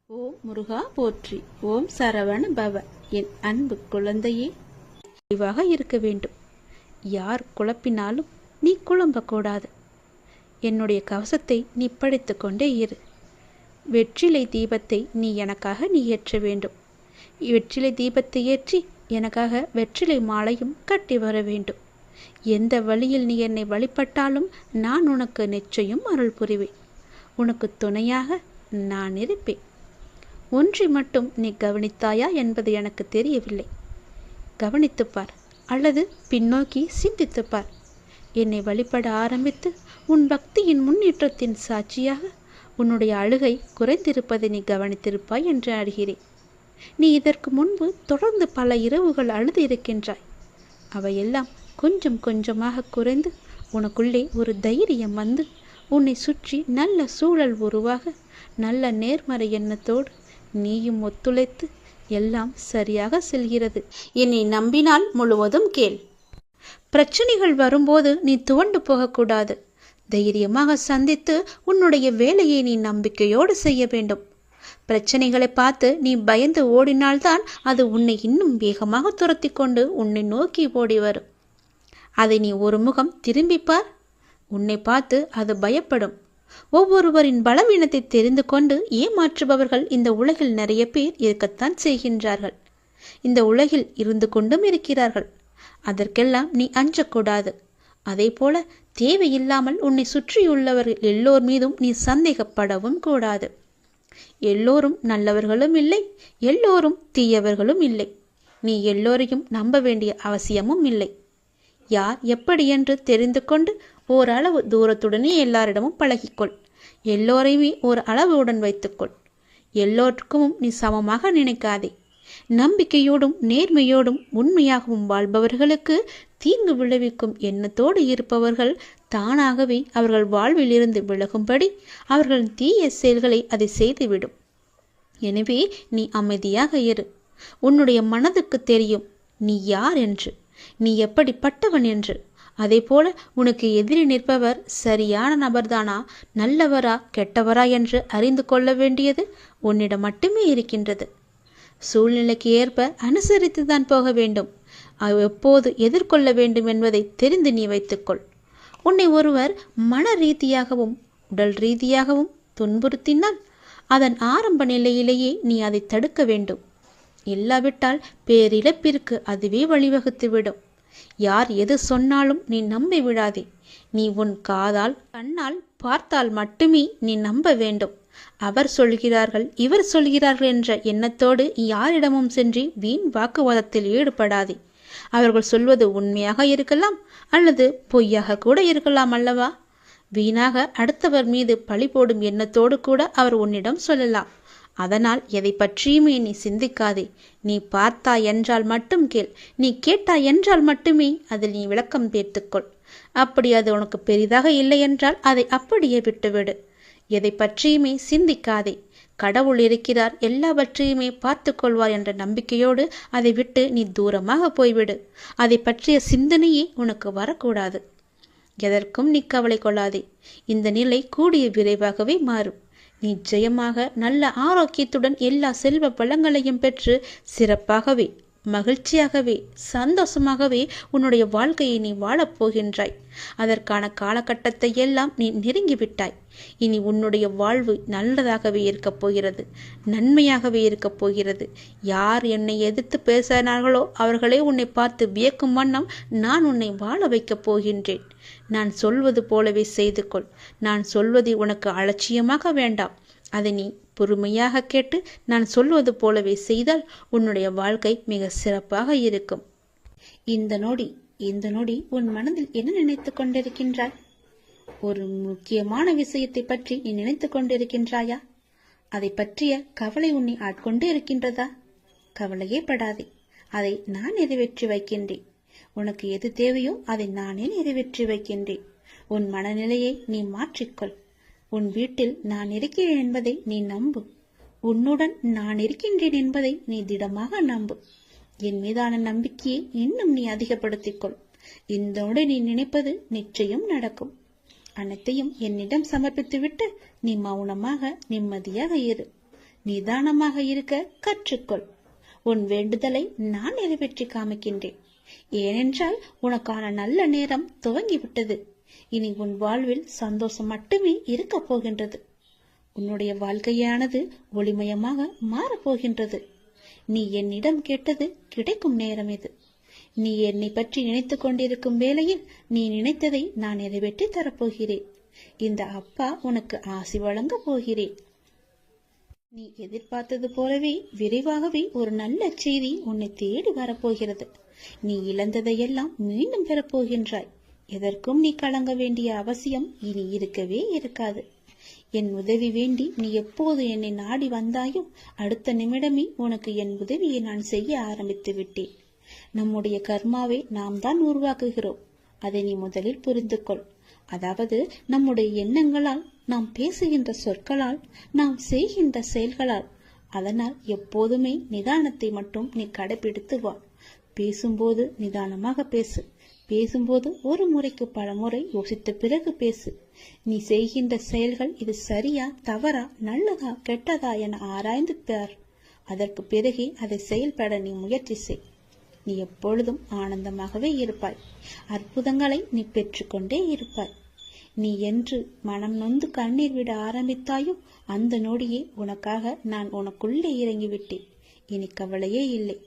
ஓம் முருகா போற்றி. ஓம் சரவண பவ. என் அன்பு குழந்தையே, தெளிவாக இருக்க வேண்டும். யார் குழப்பினாலும் நீ குழம்பக்கூடாது. என்னுடைய கவசத்தை நீ படித்து கொண்டே இரு. வெற்றிலை தீபத்தை நீ எனக்காக நீ ஏற்ற வேண்டும். வெற்றிலை தீபத்தை ஏற்றி எனக்காக வெற்றிலை மாலையும் கட்டி வர வேண்டும். எந்த வழியில் நீ என்னை வழிபட்டாலும் நான் உனக்கு நிச்சயம் அருள் புரிவேன். உனக்கு துணையாக நான் இருப்பேன். ஒன்றை மட்டும் நீ கவனித்தாயா என்பது எனக்கு தெரியவில்லை. கவனித்துப்பார், அல்லது பின்னோக்கி சிந்தித்துப்பார். என்னை வழிபட ஆரம்பித்து உன் பக்தியின் முன்னேற்றத்தின் சாட்சியாக உன்னுடைய அழுகை குறைந்திருப்பதை நீ கவனித்திருப்பாய் என்று அறிகிறேன். நீ இதற்கு முன்பு தொடர்ந்து பல இரவுகள் அழுது இருக்கின்றாய். அவையெல்லாம் கொஞ்சம் கொஞ்சமாக குறைந்து உனக்குள்ளே ஒரு தைரியம் வந்து உன்னை சுற்றி நல்ல சூழல் உருவாக நல்ல நேர்மறை எண்ணத்தோடு நீயும் ஒத்துழைத்து எல்லாம் சரியாக செல்கிறது. என்னை நம்பினால் முழுவதும் கேள். பிரச்சனைகள் வரும்போது நீ துவண்டு போகக்கூடாது. தைரியமாக சந்தித்து உன்னுடைய வேலையை நீ நம்பிக்கையோடு செய்ய வேண்டும். பிரச்சனைகளை பார்த்து நீ பயந்து ஓடினால்தான் அது உன்னை இன்னும் வேகமாக துரத்தி கொண்டு உன்னை நோக்கி ஓடி வரும். அதை நீ ஒரு முகம் திரும்பிப்பார். உன்னை பார்த்து அது பயப்படும். ஒவ்வொருவரின் பலவீனத்தை தெரிந்து கொண்டு ஏமாற்றுபவர்கள் இந்த உலகில் நிறைய பேர் இருக்கத்தான் செய்கின்றார்கள். இந்த உலகில் இருந்து கொண்டும் இருக்கிறார்கள். அதற்கெல்லாம் நீ அஞ்சக்கூடாது. அதே போல தேவையில்லாமல் உன்னை சுற்றியுள்ளவர்கள் எல்லோர் மீதும் நீ சந்தேகப்படவும் கூடாது. எல்லோரும் நல்லவர்களும் இல்லை, எல்லோரும் தீயவர்களும் இல்லை. நீ எல்லோரையும் நம்ப வேண்டிய அவசியமும் இல்லை. யார் எப்படி என்று தெரிந்து கொண்டு ஓரளவு தூரத்துடனே எல்லாரிடமும் பழகிக்கொள். எல்லோரையுமே ஒரு அளவுடன் வைத்துக்கொள். எல்லோருக்கும் நீ சமமாக நினைக்காதே. நம்பிக்கையோடும் நேர்மையோடும் உண்மையாகவும் வாழ்பவர்களுக்கு தீங்கு விளைவிக்கும் எண்ணத்தோடு இருப்பவர்கள் தானாகவே அவர்கள் வாழ்வில் இருந்து விலகும்படி அவர்களின் தீய செயல்களை அதை செய்துவிடும். எனவே நீ அமைதியாக இரு. உன்னுடைய மனதுக்கு தெரியும் நீ யார் என்று, நீ எப்படிப்பட்டவன் என்று. அதே போல உனக்கு எதிரி நிற்பவர் சரியான நபர்தானா, நல்லவரா கெட்டவரா என்று அறிந்து கொள்ள வேண்டியது உன்னிடம் மட்டுமே இருக்கின்றது. சூழ்நிலைக்கு ஏற்ப அனுசரித்து தான் போக வேண்டும். எப்போது எதிர்கொள்ள வேண்டும் என்பதை தெரிந்து நீ வைத்துக்கொள். உன்னை ஒருவர் மன ரீதியாகவும் உடல் ரீதியாகவும் துன்புறுத்தினால் அதன் ஆரம்ப நிலையிலேயே நீ அதை தடுக்க வேண்டும். இல்லாவிட்டால் பேரிழப்பிற்கு அதுவே வழிவகுத்துவிடும். யார் எது சொன்னாலும் நீ நம்பி விடாதே. நீ உன் காதால் கண்ணால் பார்த்தால் மட்டுமே நீ நம்ப வேண்டும். அவர் சொல்கிறார்கள், இவர் சொல்கிறார்கள் என்ற எண்ணத்தோடு யாரிடமும் சென்று வீண் வாக்குவாதத்தில் ஈடுபடாதே. அவர்கள் சொல்வது உண்மையாக இருக்கலாம், அல்லது பொய்யாக கூட இருக்கலாம் அல்லவா? வீணாக அடுத்தவர் மீது பழி போடும் எண்ணத்தோடு கூட அவர் உன்னிடம் சொல்லலாம். அதனால் எதை பற்றியுமே நீ சிந்திக்காதே. நீ பார்த்தாய் என்றால் மட்டும் கேள். நீ கேட்டாய் என்றால் மட்டுமே அதில் நீ விளக்கம் பேர்த்துக்கொள். அப்படி அது உனக்கு பெரிதாக இல்லை என்றால் அதை அப்படியே விட்டுவிடு. எதை பற்றியுமே சிந்திக்காதே. கடவுள் இருக்கிறார், எல்லாவற்றையுமே பார்த்து கொள்வார் என்ற நம்பிக்கையோடு அதை விட்டு நீ தூரமாக போய்விடு. அதை பற்றிய சிந்தனையே உனக்கு வரக்கூடாது. எதற்கும் நீ கவலை கொள்ளாதே. இந்த நிலை கூடிய விரைவாகவே மாறும். நிச்சயமாக நல்ல ஆரோக்கியத்துடன் எல்லா செல்வ வளங்களையும் பெற்று சிறப்பாகவே மகிழ்ச்சியாகவே சந்தோஷமாகவே உன்னுடைய வாழ்க்கையை நீ வாழப்போகின்றாய். அதற்கான காலகட்டத்தை எல்லாம் நீ நெருங்கிவிட்டாய். இனி உன்னுடைய வாழ்வு நல்லதாகவே இருக்கப் போகிறது, நன்மையாகவே இருக்கப் போகிறது. யார் என்னை எதிர்த்து பேசினார்களோ அவர்களே உன்னை பார்த்து வியக்கும் வண்ணம் நான் உன்னை வாழ வைக்கப் போகின்றேன். நான் சொல்வது போலவே செய்து கொள். நான் சொல்வதை உனக்கு அலட்சியமாக வேண்டாம். அதை நீ பொறுமையாக கேட்டு நான் சொல்வது போலவே செய்தால் உன்னுடைய வாழ்க்கை மிக சிறப்பாக இருக்கும். இந்த நொடி உன் மனதில் என்ன நினைத்து கொண்டிருக்கின்றாய்? ஒரு முக்கியமான விஷயத்தை பற்றி நீ நினைத்து கொண்டிருக்கின்றாயா? அதை பற்றிய கவலை உன்னை ஆட்கொண்டு இருக்கின்றதா? கவலையே படாதே. அதை நான் நிறைவேற்றி வைக்கின்றேன். உனக்கு எது தேவையோ அதை நானே நிறைவேற்றி வைக்கின்றேன். உன் மனநிலையை நீ மாற்றிக்கொள். உன் வீட்டில் நான் இருக்கிறேன் என்பதை நீ நம்பு. உன்னுடன் நான் இருக்கின்றேன் என்பதை நீ திடமாக நம்பு. என் மீதான நம்பிக்கையை இன்னும் நீ அதிகப்படுத்திக்கொள். இந்த நீ நினைப்பது நிச்சயம் நடக்கும். அனைத்தையும் என்னிடம் சமர்ப்பித்துவிட்டு நீ மௌனமாக நிம்மதியாக இரு. நிதானமாக இருக்க கற்றுக்கொள். உன் வேண்டுதலை நான் நிறைவேற்றி காமிக்கின்றேன். ஏனென்றால் உனக்கான நல்ல நேரம் துவங்கிவிட்டது. இனி உன் வாழ்வில் சந்தோஷம் மட்டுமே இருக்க போகின்றது. உன்னுடைய வாழ்க்கையானது ஒளிமயமாக மாறப்போகின்றது. நீ என்னிடம் கேட்டது கிடைக்கும் நேரம் இது. நீ என்னை பற்றி நினைத்துக் கொண்டிருக்கும் வேளையில் நீ நினைத்ததை நான் நிறைவேற்றி தரப்போகிறேன். இந்த அப்பா உனக்கு ஆசி வழங்க போகிறேன். நீ எதிர்பார்த்தது போலவே விரைவாகவே ஒரு நல்ல செய்தி உன்னை தேடி வரப்போகிறது. நீ இழந்ததையெல்லாம் மீண்டும் பெறப்போகின்றாய். எதற்கும் நீ கலங்க வேண்டிய அவசியம் இனி இருக்கவே இருக்காது. என் உதவி வேண்டி நீ எப்போது என்னை நாடி வந்தாயோ அடுத்த நிமிடமே உனக்கு என் உதவியை நான் செய்ய ஆரம்பித்து விட்டேன். நம்முடைய கர்மாவை நாம் தான் உருவாக்குகிறோம். அதை நீ முதலில் புரிந்து கொள். அதாவது நம்முடைய எண்ணங்களால், நாம் பேசுகின்ற சொற்களால், நாம் செய்கின்ற செயல்களால். அதனால் எப்போதுமே நிதானத்தை மட்டும் நீ கடைபிடித்து வா. பேசும்போது நிதானமாக பேசு. பேசும்போது ஒரு முறைக்கு பல முறை யோசித்த பிறகு பேசு. நீ செய்கின்ற செயல்கள் இது சரியா தவறா நல்லதா கெட்டதா என ஆராய்ந்து பார். அதற்கு பிறகே அதை செயல்பட நீ முயற்சி செய். நீ எப்பொழுதும் ஆனந்தமாகவே இருப்பாய். அற்புதங்களை நீ பெற்றுக்கொண்டே இருப்பாய். நீ என்று மனம் நொந்து கண்ணீர் விட ஆரம்பித்தாயோ அந்த நொடியே உனக்காக நான் உனக்குள்ளே இறங்கிவிட்டேன். இனி கவலையே இல்லை.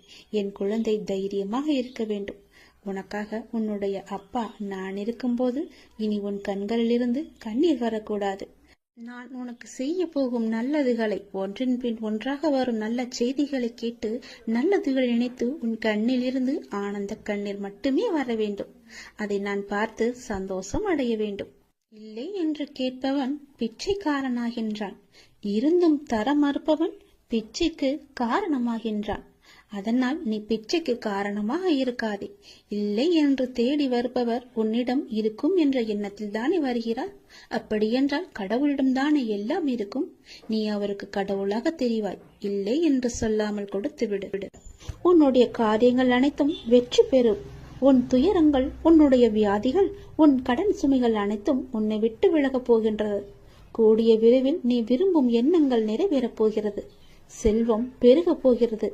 என் குழந்தை தைரியமாக இருக்க வேண்டும். உனக்காக உன்னுடைய அப்பா நான் இருக்கும்போது இனி உன் கண்களிலிருந்து கண்ணீர் வரக்கூடாது. நான் உனக்கு செய்ய போகும் நல்லதுகளை, ஒன்றின் பின் ஒன்றாக வரும் நல்ல செய்திகளை கேட்டு நல்லதுகளை நினைத்து உன் கண்ணில் இருந்து ஆனந்த கண்ணீர் மட்டுமே வர வேண்டும். அதை நான் பார்த்து சந்தோஷம் அடைய வேண்டும். இல்லை என்று கேட்பவன் பிச்சைக்காரனாகின்றான். இருந்தும் தர மறுப்பவன் பிச்சைக்கு காரணமாகின்றான். அதனால் நீ பிச்சைக்கு காரணமாக இருக்காதே. இல்லை என்று தேடி வருபவர் உன்னிடம் இருக்கும் என்ற எண்ணத்தில் தானே வருகிறார். அப்படியென்றால் கடவுளிடம் தானே எல்லாம் இருக்கும். நீ அவருக்கு கடவுளாக தெரிவாய். இல்லை என்று சொல்லாமல் கொடுத்து விடு. உன்னுடைய காரியங்கள் அனைத்தும் வெற்றி பெறும். உன் துயரங்கள், உன்னுடைய வியாதிகள், உன் கடன் சுமைகள் அனைத்தும் உன்னை விட்டு விலகப் போகின்றது. கூடிய விரைவில் நீ விரும்பும் எண்ணங்கள் நிறைவேறப் போகிறது. செல்வம் பெருகப் போகிறது.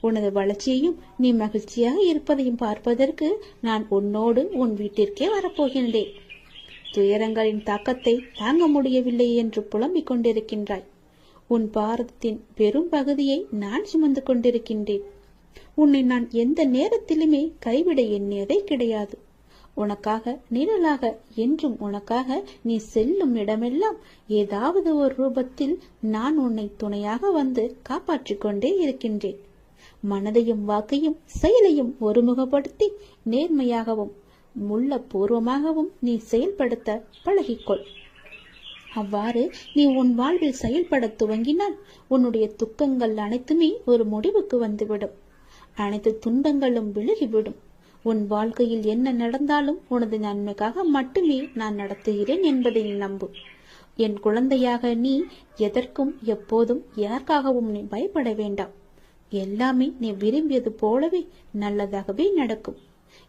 உனது வளர்ச்சியையும் நீ மகிழ்ச்சியாக இருப்பதையும் பார்ப்பதற்கு நான் உன்னோடு உன் வீட்டிற்கே வரப்போகின்றேன். துயரங்களின் தாக்கத்தை தாங்க முடியவில்லை என்று புலம்பிக் கொண்டிருக்கின்றாய். உன் பாரதத்தின் பெரும் பகுதியை நான் சுமந்து கொண்டிருக்கின்றேன். உன்னை நான் எந்த நேரத்திலுமே கைவிட எண்ணியதே கிடையாது. உனக்காக நிழலாக, என்றும் உனக்காக நீ செல்லும் இடமெல்லாம் ஏதாவது ஒரு ரூபத்தில் நான் உன்னை துணையாக வந்து காப்பாற்றிக் கொண்டே இருக்கின்றேன். மனதையும் வாக்கையும் செயலையும் ஒருமுகப்படுத்தி நேர்மையாகவும் உள்ளபூர்வமாகவும் நீ செயல்படுத்த பழகிக்கொள். அவ்வாறு நீ உன் வாழ்வில் செயல்பட துவங்கினால் உன்னுடைய துக்கங்கள் அனைத்துமே ஒரு முடிவுக்கு வந்துவிடும். அனைத்து துன்பங்களும் விலகிவிடும். உன் வாழ்க்கையில் என்ன நடந்தாலும் உனது நன்மைக்காக மட்டுமே நான் நடத்துகிறேன் என்பதை நம்பு. என் குழந்தையாக நீ எதற்கும் எப்போதும் யாருக்காகவும் நீ பயப்பட வேண்டாம். எல்லாமே நீ விரும்பியது போலவே நல்லதாகவே நடக்கும்.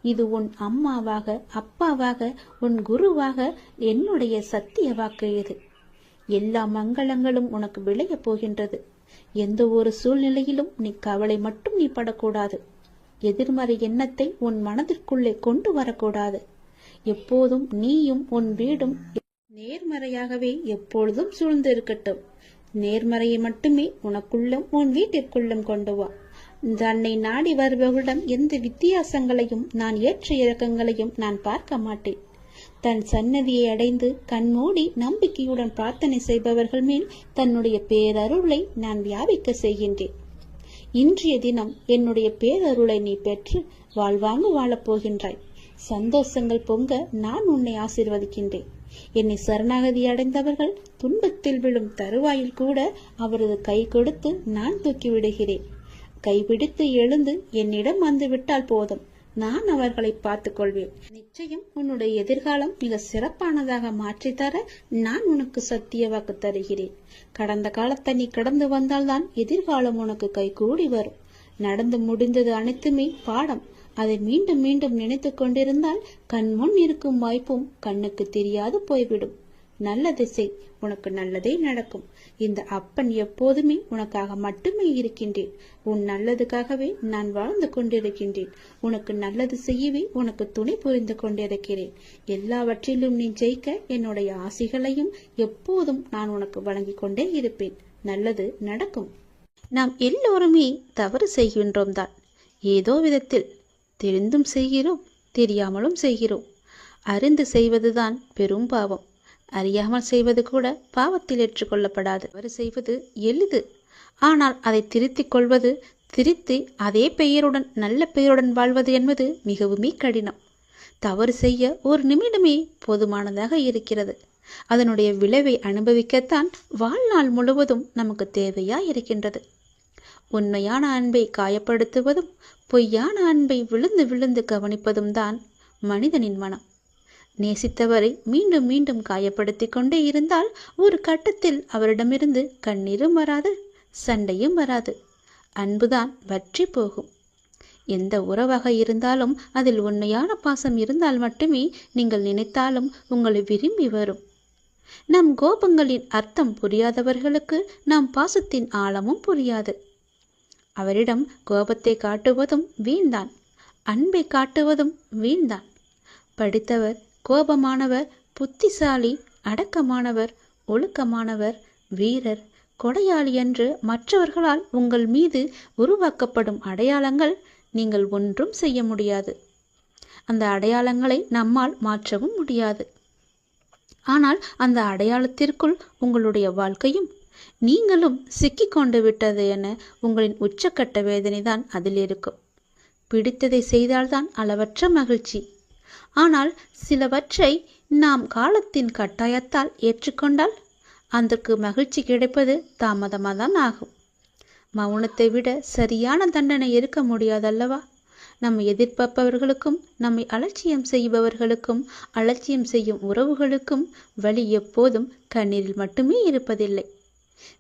இது உன் அம்மாவாக, அப்பாவாக, உன் குருவாக என்னுடைய சத்திய வாக்கு. இது எல்லா மங்களங்களும் உனக்கு விளைய போகின்றது. எந்த ஒரு சூழ்நிலையிலும் நீ கவலை மட்டும் நீ படக்கூடாது. எதிர்மறை எண்ணத்தை உன் மனதிற்குள்ளே கொண்டு வரக்கூடாது. எப்போதும் நீயும் உன் வீடும் நேர்மறையாகவே எப்பொழுதும் சூழ்ந்து இருக்கட்டும். நேர்மறையை மட்டுமே உனக்குள்ளும் உன் வீட்டிற்குள்ளும் கொண்டு வா. தன்னை நாடி வருபவர்களிடம் எந்த வித்தியாசங்களையும் நான் ஏற்ற இறக்கங்களையும் நான் பார்க்க மாட்டேன். தன் சன்னதியை அடைந்து கண்மூடி நம்பிக்கையுடன் பிரார்த்தனை செய்பவர்கள் மேல் தன்னுடைய பேரருளை நான் வியாபிக்க செய்கின்றேன். இன்றைய தினம் என்னுடைய பேரருளை நீ பெற்று வாழ்வாங்கு வாழப்போகின்றாய். சந்தோஷங்கள் பொங்க நான் உன்னை ஆசீர்வதிக்கின்றேன். என்னை சரணாகதி அடைந்தவர்கள் துன்பத்தில் விழும் தருவாயில் கூட அவரது கை கொடுத்து நான் தூக்கி விடுகிறேன். கைபிடித்து எழுந்து என்னிடம் வந்து விட்டால் போதும், நான் அவர்களை பார்த்துக் கொள்வேன். நிச்சயம் உன்னுடைய எதிர்காலம் மிக சிறப்பானதாக மாற்றித்தர நான் உனக்கு சத்திய வாக்கு தருகிறேன். கடந்த காலத்தை நீ கடந்து வந்தால்தான் எதிர்காலம் உனக்கு கைகூடி வரும். நடந்து முடிந்தது அனைத்துமே பாடம். அதை மீண்டும் மீண்டும் நினைத்து கொண்டிருந்தால் கண் முன் இருக்கும் வாய்ப்பும் கண்ணுக்கு தெரியாது போய்விடும். நல்லதை செய், உனக்கு நல்லதே நடக்கும். இந்த அப்பன் எப்போதுமே உனக்காக மட்டுமே இருக்கின்றேன். உன் நல்லதுக்காகவே நான் வாழ்ந்து கொண்டிருக்கின்றேன். உனக்கு நல்லது செய்யவே உனக்கு துணை புரிந்து கொண்டிருக்கிறேன். எல்லாவற்றிலும் நீ ஜெயிக்க என்னுடைய ஆசைகளையும் எப்போதும் நான் உனக்கு வழங்கிக் கொண்டே இருப்பேன். நல்லது நடக்கும். நாம் எல்லோருமே தவறு செய்கின்றோம் தான். ஏதோ விதத்தில் தெரிந்தும் செய்கிறோம், தெரியாமலும் செய்கிறோம். அறிந்து செய்வதுதான் பெரும் பாவம். அறியாமல் செய்வது கூட பாவத்தில் ஏற்றுக்கொள்ளப்படாது. தவறு செய்வது எளிது. ஆனால் அதை திருத்திக் கொள்வது, திருத்தி அதே பெயருடன் நல்ல பெயருடன் வாழ்வது என்பது மிகவுமே கடினம். தவறு செய்ய ஒரு நிமிடமே போதுமானதாக இருக்கிறது. அதனுடைய விளைவை அனுபவிக்கத்தான் வாழ்நாள் முழுவதும் நமக்கு தேவையா இருக்கின்றது. உண்மையான அன்பை காயப்படுத்துவதும் பொய்யான அன்பை விழுந்து விழுந்து கவனிப்பதும் தான் மனிதனின் மனம். நேசித்தவரை மீண்டும் மீண்டும் காயப்படுத்தி கொண்டே இருந்தால் ஒரு கட்டத்தில் அவரிடமிருந்து கண்ணீரும் வராது, சண்டையும் வராது. அன்புதான் வற்றி போகும். எந்த உறவாக இருந்தாலும் அதில் உண்மையான பாசம் இருந்தால் மட்டுமே நீங்கள் நினைத்தாலும் உங்களை விரும்பி வரும். நம் கோபங்களின் அர்த்தம் புரியாதவர்களுக்கு நாம் பாசத்தின் ஆழமும் புரியாது. அவரிடம் கோபத்தை காட்டுவதும் வீண்தான், அன்பை காட்டுவதும் வீண்தான். படித்தவர், கோபமானவர், புத்திசாலி, அடக்கமானவர், ஒழுக்கமானவர், வீரர், கொடையாளி என்று மற்றவர்களால் உங்கள் மீது உருவாக்கப்படும் அடையாளங்கள் நீங்கள் ஒன்றும் செய்ய முடியாது. அந்த அடையாளங்களை நம்மால் மாற்றவும் முடியாது. ஆனால் அந்த அடையாளத்திற்குள் உங்களுடைய வாழ்க்கையும் நீங்களும் சிக்கிக்கொண்டு விட்டது என உங்களின் உச்சக்கட்ட வேதனைதான் அதில் இருக்கும். பிடித்ததை செய்தால்தான் அளவற்ற மகிழ்ச்சி. ஆனால் சிலவற்றை நாம் காலத்தின் கட்டாயத்தால் ஏற்றுக்கொண்டால் அதற்கு மகிழ்ச்சி கிடைப்பது தாமதமாக தான் ஆகும். மௌனத்தை விட சரியான தண்டனை இருக்க முடியாதல்லவா? நம்மை எதிர்பார்ப்பவர்களுக்கும் நம்மை அலட்சியம் செய்பவர்களுக்கும் அலட்சியம் செய்யும் உறவுகளுக்கும் வழி எப்போதும் கண்ணீரில் மட்டுமே இருப்பதில்லை.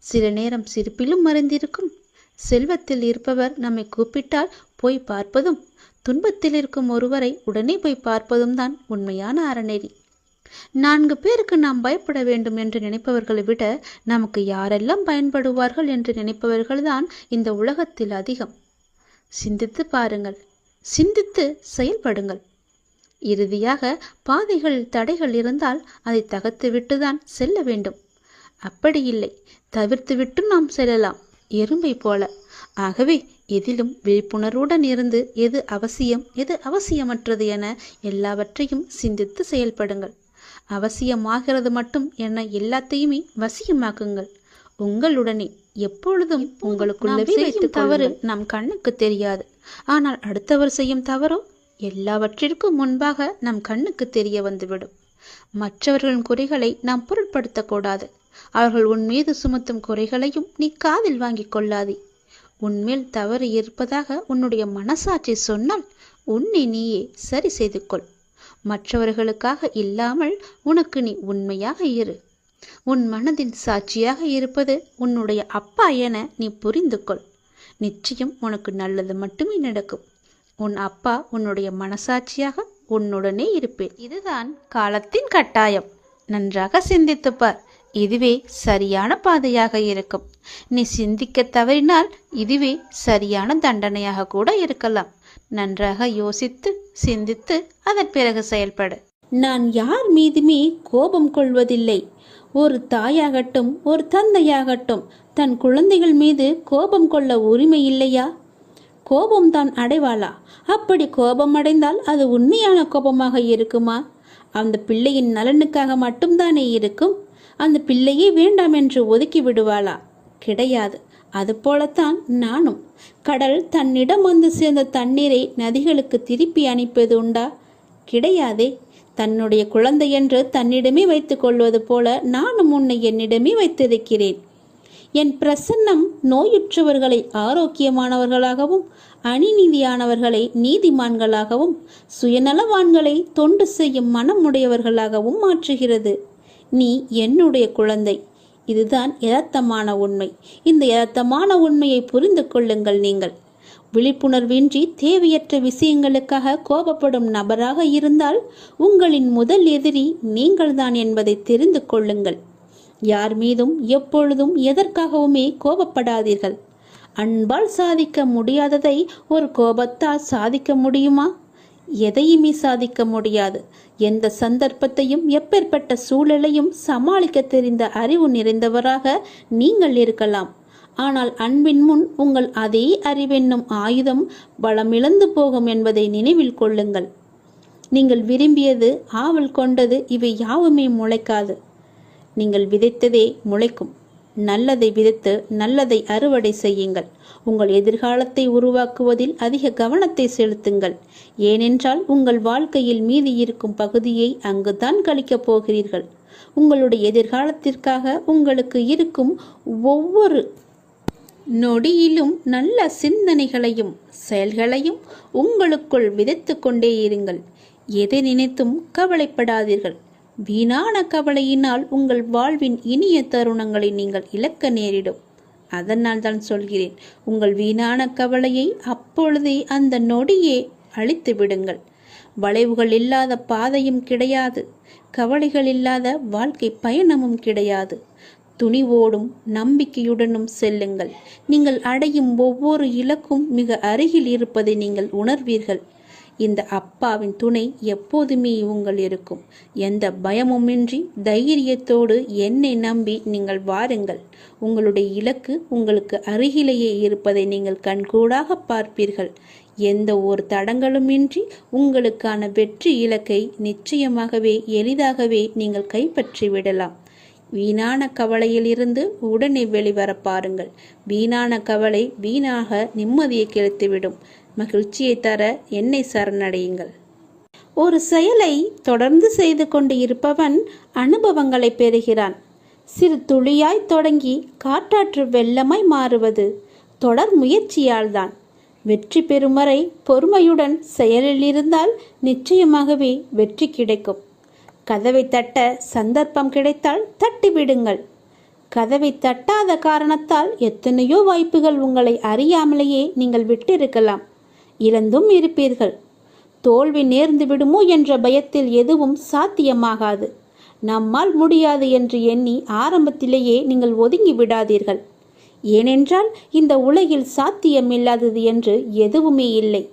சில நேரம் சிரிப்பிலும் மறைந்திருக்கும். செல்வத்தில் இருப்பவர் நம்மை கூப்பிட்டால் போய் பார்ப்பதும், துன்பத்தில் இருக்கும் ஒருவரை உடனே போய் பார்ப்பதும் தான் உண்மையான அறநெறி. 4 பேருக்கு நாம் பயப்பட வேண்டும் என்று நினைப்பவர்களை விட நமக்கு யாரெல்லாம் பயன்படுவார்கள் என்று நினைப்பவர்கள்தான் இந்த உலகத்தில் அதிகம். சிந்தித்து பாருங்கள், சிந்தித்து செயல்படுங்கள். இறுதியாக பாதைகளில் தடைகள் இருந்தால் அதை தகர்த்துவிட்டுதான் செல்ல வேண்டும். அப்படி இல்லை, தவிர்த்துவிட்டு நாம் செல்லலாம், எறும்பை போல. ஆகவே எதிலும் விழிப்புணர்வுடன் இருந்து எது அவசியம், எது அவசியமற்றது என எல்லாவற்றையும் சிந்தித்து செயல்படுங்கள். அவசியமாகிறது மட்டும் என எல்லாத்தையுமே வசியமாக்குங்கள். உங்களுடனே எப்பொழுதும் உங்களுக்குள்ளவே வைத்துக் தவறு நம் கண்ணுக்கு தெரியாது. ஆனால் அடுத்தவர் செய்யும் தவறோ எல்லாவற்றிற்கும் முன்பாக நம் கண்ணுக்கு தெரிய வந்துவிடும். மற்றவர்களின் குறைகளை நாம் பொருட்படுத்தக்கூடாது. அவர்கள் உன் மீது சுமத்தும் குறைகளையும் நீ காதில் வாங்கிக் கொள்ளாதே. உன்மேல் தவறு இருப்பதாக உன்னுடைய மனசாட்சி சொன்னால் உன்னை நீயே சரி செய்து கொள். மற்றவர்களுக்காக இல்லாமல் உனக்கு நீ உண்மையாக இரு. உன் மனதின் சாட்சியாக இருப்பது உன்னுடைய அப்பா என நீ புரிந்து கொள். நிச்சயம் உனக்கு நல்லது மட்டுமே நடக்கும். உன் அப்பா உன்னுடைய மனசாட்சியாக உன்னுடனே இருப்பேன். இதுதான் காலத்தின் கட்டாயம். நன்றாக சிந்தித்துப்பார். இதுவே சரியான பாதையாக இருக்கும். நீ சிந்திக்க தவறினால் இதுவே சரியான தண்டனையாக கூட இருக்கலாம். நன்றாக யோசித்து சிந்தித்து அதன் பிறகு செயல்படு. நான் யார் மீதுமே கோபம் கொள்வதில்லை. ஒரு தாயாகட்டும் ஒரு தந்தையாகட்டும் தன் குழந்தைகள் மீது கோபம் கொள்ள உரிமை இல்லையா? கோபம் தான் அடைவாளா? அப்படி கோபம் அடைந்தால் அது உண்மையான கோபமாக இருக்குமா? அந்த பிள்ளையின் நலனுக்காக மட்டும்தானே இருக்கும். அந்த பிள்ளையே வேண்டாம் என்று ஒதுக்கி விடுவாளா? கிடையாது. அதுபோலத்தான் நானும். கடல் தன்னிடம் வந்து சேர்ந்த தண்ணீரை நதிகளுக்கு திருப்பி அனுப்பியது உண்டா? கிடையாதே. தன்னுடைய குழந்தை என்று தன்னிடமே வைத்துக் கொள்வது போல நானும் உன்னை என்னிடமே வைத்திருக்கிறேன். என் பிரசன்னம் நோயுற்றவர்களை ஆரோக்கியமானவர்களாகவும் அநீதியானவர்களை நீதிமான்களாகவும் சுயநலவான்களை தொண்டு செய்யும் மனமுடையவர்களாகவும் மாற்றுகிறது. நீ என்னுடைய குழந்தை. இதுதான் யதார்த்தமான உண்மை. இந்த யதார்த்தமான உண்மையை புரிந்து கொள்ளுங்கள். நீங்கள் விழிப்புணர்வின்றி தேவையற்ற விஷயங்களுக்காக கோபப்படும் நபராக இருந்தால் உங்களின் முதல் எதிரி நீங்கள்தான் என்பதை தெரிந்து கொள்ளுங்கள். யார் மீதும் எப்பொழுதும் எதற்காகவுமே கோபப்படாதீர்கள். அன்பால் சாதிக்க முடியாததை ஒரு கோபத்தால் சாதிக்க முடியுமா? எதையுமே சாதிக்க முடியாது. எந்த சந்தர்ப்பத்தையும் எப்பேற்பட்ட சூழலையும் சமாளிக்க தெரிந்த அறிவு நிறைந்தவராக நீங்கள் இருக்கலாம். ஆனால் அன்பின் முன் உங்கள் அதே அறிவென்னும் ஆயுதம் பலமிழந்து போகும் என்பதை நினைவில் கொள்ளுங்கள். நீங்கள் விரும்பியது, ஆவல் கொண்டது, இவை யாவுமே முளைக்காது. நீங்கள் விதைத்ததே முளைக்கும். நல்லதை விதைத்து நல்லதை அறுவடை செய்யுங்கள். உங்கள் எதிர்காலத்தை உருவாக்குவதில் அதிக கவனத்தை செலுத்துங்கள். ஏனென்றால் உங்கள் வாழ்க்கையில் மீதி இருக்கும் பகுதியை அங்குதான் கழிக்கப் போகிறீர்கள். உங்களுடைய எதிர்காலத்திற்காக உங்களுக்கு இருக்கும் ஒவ்வொரு நொடியிலும் நல்ல சிந்தனைகளையும் செயல்களையும் உங்களுக்குள் விதைத்து கொண்டே இருங்கள். எதை நினைத்தும் கவலைப்படாதீர்கள். வீணான கவலையினால் உங்கள் வாழ்வின் இனிய தருணங்களை நீங்கள் இழக்க நேரிடும். அதனால் தான் சொல்கிறேன், உங்கள் வீணான கவலையை அப்பொழுதே அந்த நொடியே அழித்து விடுங்கள். வளைவுகள் இல்லாத பாதையும் கிடையாது. கவலைகள் இல்லாத வாழ்க்கை பயணமும் கிடையாது. துணிவோடும் நம்பிக்கையுடனும் செல்லுங்கள். நீங்கள் அடையும் ஒவ்வொரு இலக்கும் மிக அருகில் இருப்பதை நீங்கள் உணர்வீர்கள். இந்த அப்பாவின் துணை எப்போதுமே உங்கள் இருக்கும். எந்த பயமுமின்றி தைரியத்தோடு என்னை நம்பி நீங்கள் வாருங்கள். உங்களுடைய இலக்கு உங்களுக்கு அருகிலேயே இருப்பதை நீங்கள் கண்கூடாக பார்ப்பீர்கள். எந்த ஒரு தடங்களுமின்றி உங்களுக்கான வெற்றி இலக்கை நிச்சயமாகவே எளிதாகவே நீங்கள் கைப்பற்றி விடலாம். வீணான கவலையிலிருந்து உடனே வெளிவர பாருங்கள். வீணான கவலை வீணாக நிம்மதியை கெடுத்துவிடும். மகிழ்ச்சியை தர என்னை சரணடையுங்கள். ஒரு செயலை தொடர்ந்து செய்து கொண்டு இருப்பவன் அனுபவங்களை பெறுகிறான். சிறு துளியாய் தொடங்கி காற்றாற்று வெள்ளமாய் மாறுவது தொடர் முயற்சியால்தான். வெற்றி பெறும் வரை பொறுமையுடன் செயலில் இருந்தால் நிச்சயமாகவே வெற்றி கிடைக்கும். கதவை தட்ட சந்தர்ப்பம் கிடைத்தால் தட்டிவிடுங்கள். கதவை தட்டாத காரணத்தால் எத்தனையோ வாய்ப்புகள் உங்களை அறியாமலேயே நீங்கள் விட்டிருக்கலாம். இழந்தும் இருப்பீர்கள். தோல்வி நேர்ந்து விடுமோ என்ற பயத்தில் எதுவும் சாத்தியமாகாது. நம்மால் முடியாது என்று எண்ணி ஆரம்பத்திலேயே நீங்கள் ஒதுங்கி விடாதீர்கள். ஏனென்றால் இந்த உலகில் சாத்தியமில்லாதது என்று எதுவுமே இல்லை.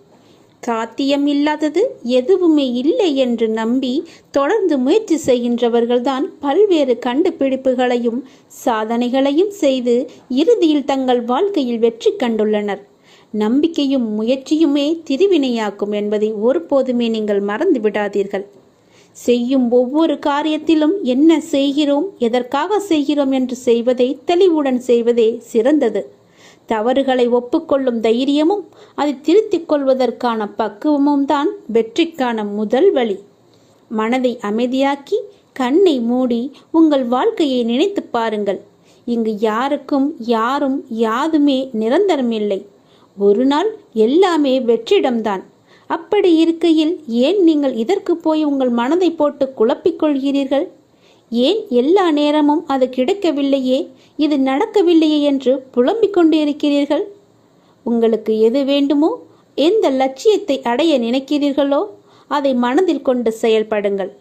சாத்தியம் இல்லாதது எதுவுமே இல்லை என்று நம்பி தொடர்ந்து முயற்சி செய்கின்றவர்கள்தான் பல்வேறு கண்டுபிடிப்புகளையும் சாதனைகளையும் செய்து இறுதியில் தங்கள் வாழ்க்கையில் வெற்றி கண்டுள்ளனர். நம்பிக்கையும் முயற்சியுமே திருவினையாக்கும் என்பதை ஒருபோதுமே நீங்கள் மறந்து விடாதீர்கள். செய்யும் ஒவ்வொரு காரியத்திலும் என்ன செய்கிறோம், எதற்காக செய்கிறோம் என்று செய்வதை தெளிவுடன் செய்வதே சிறந்தது. தவறுகளை ஒப்புக்கொள்ளும் தைரியமும் அதை திருத்திக் கொள்வதற்கான பக்குவமும் தான் வெற்றிக்கான முதல் வழி. மனதை அமைதியாக்கி கண்ணை மூடி உங்கள் வாழ்க்கையை நினைத்து பாருங்கள். இங்கு யாருக்கும் யாரும் யாதுமே நிரந்தரமில்லை. ஒரு நாள் எல்லாமே வெற்றிடம்தான். அப்படி இருக்கையில் ஏன் நீங்கள் இதற்கு போய் உங்கள் மனதை போட்டு குழப்பிக்கொள்கிறீர்கள்? ஏன் எல்லா நேரமும் அது கிடைக்கவில்லையே, இது நடக்கவில்லையே என்று புலம்பிக் கொண்டு இருக்கிறீர்கள்? உங்களுக்கு எது வேண்டுமோ, எந்த லட்சியத்தை அடைய நினைக்கிறீர்களோ அதை மனதில் கொண்டு செயல்படுங்கள்.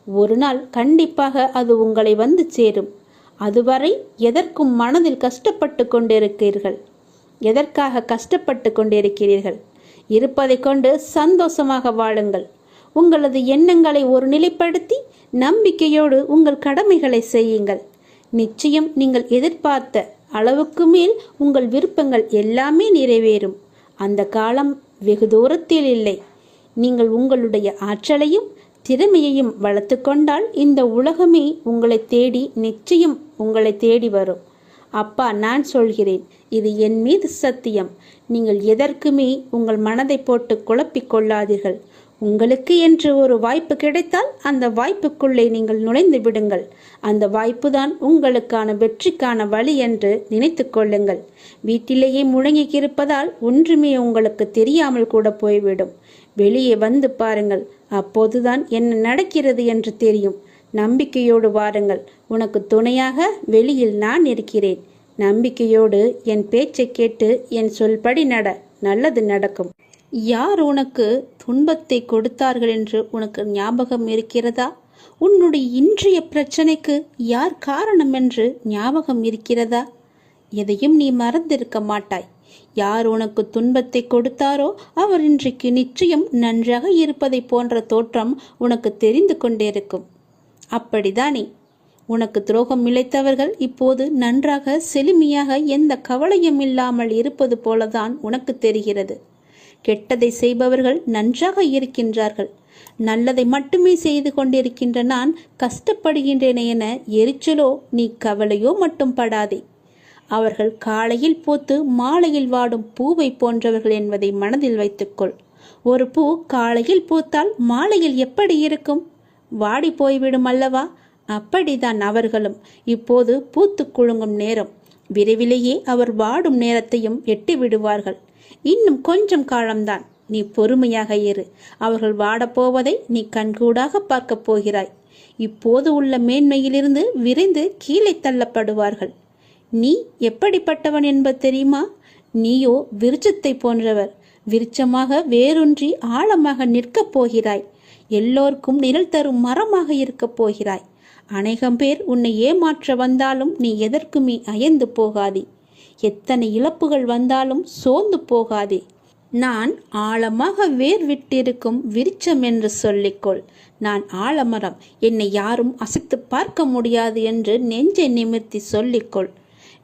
ஒரு நாள் கண்டிப்பாக அது உங்களை வந்து சேரும். அதுவரை எதற்கும் மனதில் கஷ்டப்பட்டு கொண்டிருக்கிறீர்கள். எதற்காக கஷ்டப்பட்டு கொண்டிருக்கிறீர்கள்? இருப்பதை கொண்டு சந்தோஷமாக வாழுங்கள். உங்களது எண்ணங்களை ஒரு நிலைப்படுத்தி நம்பிக்கையோடு உங்கள் கடமைகளை செய்யுங்கள். நிச்சயம் நீங்கள் எதிர்பார்த்த அளவுக்கு மேல் உங்கள் விருப்பங்கள் எல்லாமே நிறைவேறும். அந்த காலம் வெகு தூரத்தில் இல்லை. நீங்கள் உங்களுடைய ஆற்றலையும் திறமையையும் வளர்த்து கொண்டால் இந்த உலகமே உங்களை தேடி நிச்சயம் உங்களை தேடி வரும். அப்பா, நான் சொல்கிறேன், இது என் மீது சத்தியம். நீங்கள் எதற்குமே உங்கள் மனதை போட்டு குழப்பிக் கொள்ளாதீர்கள். உங்களுக்கு என்று ஒரு வாய்ப்பு கிடைத்தால் அந்த வாய்ப்புக்குள்ளே நீங்கள் நுழைந்து விடுங்கள். அந்த வாய்ப்புதான் உங்களுக்கான வெற்றிக்கான வழி என்று நினைத்து கொள்ளுங்கள். வீட்டிலேயே முழங்கி இருப்பதால் ஒன்றுமே உங்களுக்கு தெரியாமல் கூட போய்விடும். வெளியே வந்து பாருங்கள். அப்போதுதான் என்ன நடக்கிறது என்று தெரியும். நம்பிக்கையோடு வாருங்கள். உனக்கு துணையாக வெளியில் நான் இருக்கிறேன். நம்பிக்கையோடு என் பேச்சை கேட்டு என் சொல்படி நட. நல்லது நடக்கும். யார் உனக்கு துன்பத்தை கொடுத்தார்கள் என்று உனக்கு ஞாபகம் இருக்கிறதா? உன்னுடைய இன்றைய பிரச்சனைக்கு யார் காரணம் என்று ஞாபகம் இருக்கிறதா? எதையும் நீ மறந்திருக்க மாட்டாய். யார் உனக்கு துன்பத்தை கொடுத்தாரோ அவர் இன்றைக்கு நிச்சயம் நன்றாக இருப்பதை போன்ற தோற்றம் உனக்கு தெரிந்து கொண்டிருக்கும். அப்படிதானே? உனக்கு துரோகம் இழைத்தவர்கள் இப்போது நன்றாக செழுமையாக எந்த கவலையும் இல்லாமல் இருப்பது போலதான் உனக்கு தெரிகிறது. கெட்டதை செய்பவர்கள் நன்றாக இருக்கின்றார்கள். நல்லதை மட்டுமே செய்து கொண்டிருக்கின்ற நான் கஷ்டப்படுகின்றேனே என எரிச்சலோ நீ கவலையோ மட்டும் படாதே. அவர்கள் காலையில் பூத்து மாலையில் வாடும் பூவை போன்றவர்கள் என்பதை மனதில் வைத்துக்கொள். ஒரு பூ காலையில் பூத்தால் மாலையில் எப்படி இருக்கும்? வாடி போய்விடும் அல்லவா? அப்படிதான் அவர்களும் இப்போது பூத்து குலுங்கும் நேரம். விரைவிலேயே அவர் வாடும் நேரத்தையும் எட்டி விடுவார்கள். இன்னும் கொஞ்சம் காலம்தான். நீ பொறுமையாக இரு. அவர்கள் வாடப்போவதை நீ கண்கூடாக பார்க்கப் போகிறாய். இப்போது உள்ள மேன்மையிலிருந்து விரைந்து கீழே தள்ளப்படுவார்கள். நீ எப்படிப்பட்டவன் என்பது தெரியுமா? நீயோ விருட்சத்தை போன்றவர். விருட்சமாக வேரூன்றி ஆழமாக நிற்கப் போகிறாய். எல்லோருக்கும் நிழல் தரும் மரமாக இருக்கப் போகிறாய். அநேகம் பேர் உன்னை ஏமாற்ற வந்தாலும் நீ எதற்குமே அயர்ந்து போகாதே. எத்தனை இழப்புகள் வந்தாலும் சோர்ந்து போகாதே. நான் ஆழமாக வேர் விட்டிருக்கும் விருட்சம் என்று சொல்லிக்கொள். நான் ஆலமரம், என்னை யாரும் அசைத்து பார்க்க முடியாது என்று நெஞ்சை நிமிர்த்தி சொல்லிக்கொள்.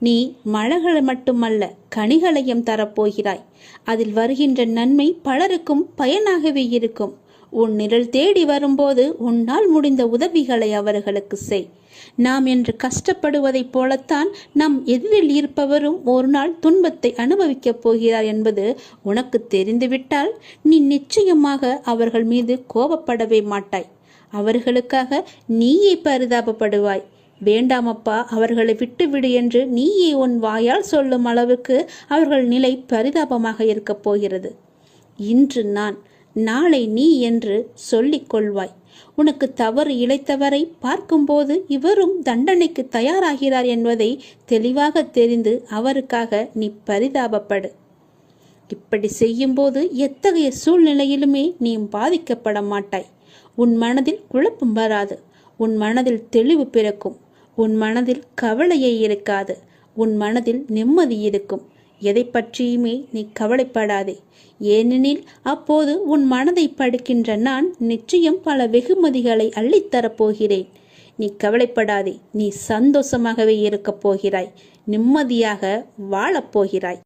நீ மலர்களை மட்டுமல்ல கனிகளையும் தரப்போகிறாய். அதில் வருகின்ற நன்மை பலருக்கும் பயனாகவே இருக்கும். உன் நிழல் தேடி வரும்போது உன்னால் முடிந்த உதவிகளை அவர்களுக்கு செய். நாம் என்று கஷ்டப்படுவதைப் போலத்தான் நம் எதிரில் இருப்பவரும் ஒரு நாள் துன்பத்தை அனுபவிக்கப் போகிறார் என்பது உனக்கு தெரிந்துவிட்டால் நீ நிச்சயமாக அவர்கள் மீது கோபப்படவே மாட்டாய். அவர்களுக்காக நீயே பரிதாபப்படுவாய். வேண்டாமப்பா, அவர்களை விட்டுவிடு என்று நீயே உன் வாயால் சொல்லும் அளவுக்கு அவர்கள் நிலை பரிதாபமாக இருக்கப் போகிறது. இன்று நான், நாளை நீ என்று சொல்லிக் கொள்வாய். உனக்கு தவறு இழைத்தவரை பார்க்கும்போது இவரும் தண்டனைக்கு தயாராகிறார் என்பதை தெளிவாக தெரிந்து அவருக்காக நீ பரிதாபப்படு. இப்படி செய்யும்போது எத்தகைய சூழ்நிலையிலுமே நீ பாதிக்கப்பட மாட்டாய். உன் மனதில் குழப்பம் வராது. உன் மனதில் தெளிவு பிறக்கும். உன் மனதில் கவலையே இருக்காது. உன் மனதில் நிம்மதி இருக்கும். எதை பற்றியுமே நீ கவலைப்படாதே. ஏனெனில் அப்போது உன் மனதை படிக்கின்ற நான் நிச்சயம் பல வெகுமதிகளை அள்ளித்தரப்போகிறேன். நீ கவலைப்படாதே. நீ சந்தோஷமாகவே இருக்கப் போகிறாய். நிம்மதியாக வாழப்போகிறாய்.